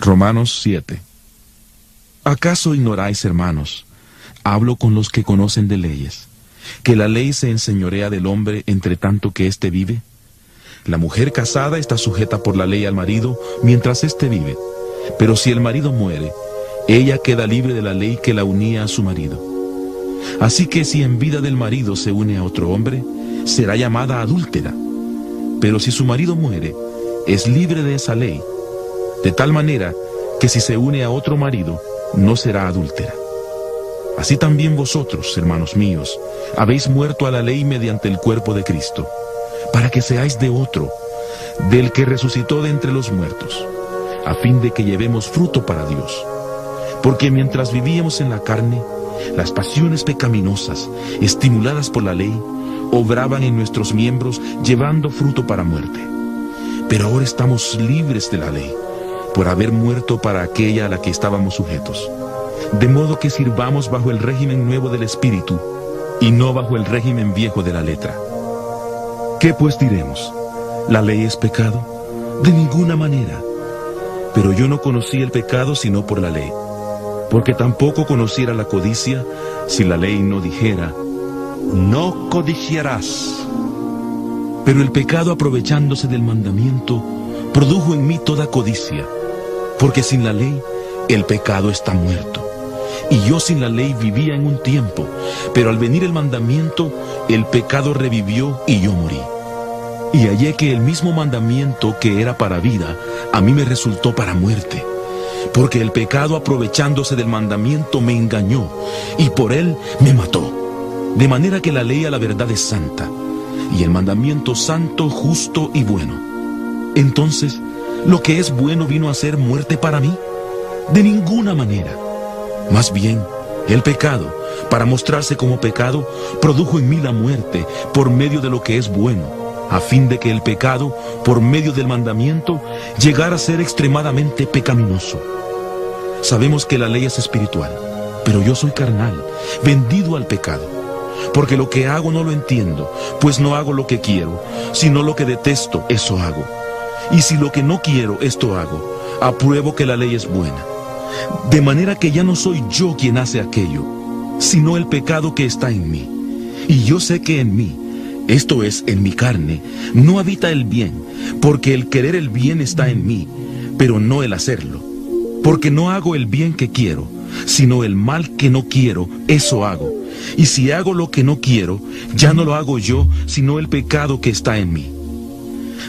Romanos 7. ¿Acaso ignoráis, hermanos? Hablo con los que conocen de leyes, que la ley se enseñorea del hombre entre tanto que éste vive. La mujer casada está sujeta por la ley al marido mientras éste vive, pero si el marido muere, ella queda libre de la ley que la unía a su marido. Así que si en vida del marido se une a otro hombre, será llamada adúltera. Pero si su marido muere, es libre de esa ley, de tal manera que si se une a otro marido, no será adúltera. Así también vosotros, hermanos míos, habéis muerto a la ley mediante el cuerpo de Cristo, para que seáis de otro, del que resucitó de entre los muertos, a fin de que llevemos fruto para Dios. Porque mientras vivíamos en la carne, las pasiones pecaminosas, estimuladas por la ley, obraban en nuestros miembros, llevando fruto para muerte. Pero ahora estamos libres de la ley, por haber muerto para aquella a la que estábamos sujetos. De modo que sirvamos bajo el régimen nuevo del Espíritu, y no bajo el régimen viejo de la letra. ¿Qué pues diremos? ¿La ley es pecado? De ninguna manera. Pero yo no conocí el pecado sino por la ley, porque tampoco conociera la codicia si la ley no dijera: no codiciarás. Pero el pecado, aprovechándose del mandamiento, produjo en mí toda codicia, porque sin la ley el pecado está muerto. Y yo sin la ley vivía en un tiempo, pero al venir el mandamiento, el pecado revivió y yo morí. Y hallé que el mismo mandamiento que era para vida, a mí me resultó para muerte. Porque el pecado, aprovechándose del mandamiento, me engañó, y por él me mató. De manera que la ley a la verdad es santa, y el mandamiento santo, justo y bueno. Entonces, ¿lo que es bueno vino a ser muerte para mí? De ninguna manera. Más bien, el pecado, para mostrarse como pecado, produjo en mí la muerte por medio de lo que es bueno, a fin de que el pecado, por medio del mandamiento, llegara a ser extremadamente pecaminoso. Sabemos que la ley es espiritual, pero yo soy carnal, vendido al pecado. Porque lo que hago no lo entiendo, pues no hago lo que quiero, sino lo que detesto, eso hago. Y si lo que no quiero, esto hago, apruebo que la ley es buena. De manera que ya no soy yo quien hace aquello, sino el pecado que está en mí. Y yo sé que en mí, esto es, en mi carne, no habita el bien, porque el querer el bien está en mí, pero no el hacerlo. Porque no hago el bien que quiero, sino el mal que no quiero, eso hago. Y si hago lo que no quiero, ya no lo hago yo, sino el pecado que está en mí.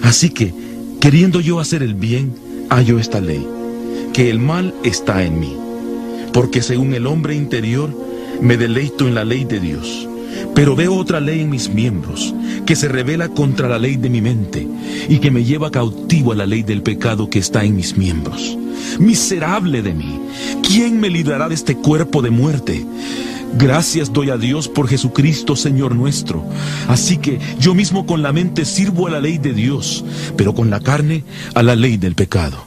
Así que, queriendo yo hacer el bien, hallo esta ley, que el mal está en mí. Porque según el hombre interior, me deleito en la ley de Dios. Pero veo otra ley en mis miembros, que se rebela contra la ley de mi mente, y que me lleva cautivo a la ley del pecado que está en mis miembros. Miserable de mí, ¿quién me librará de este cuerpo de muerte? Gracias doy a Dios por Jesucristo, Señor nuestro. Así que yo mismo con la mente sirvo a la ley de Dios, pero con la carne a la ley del pecado.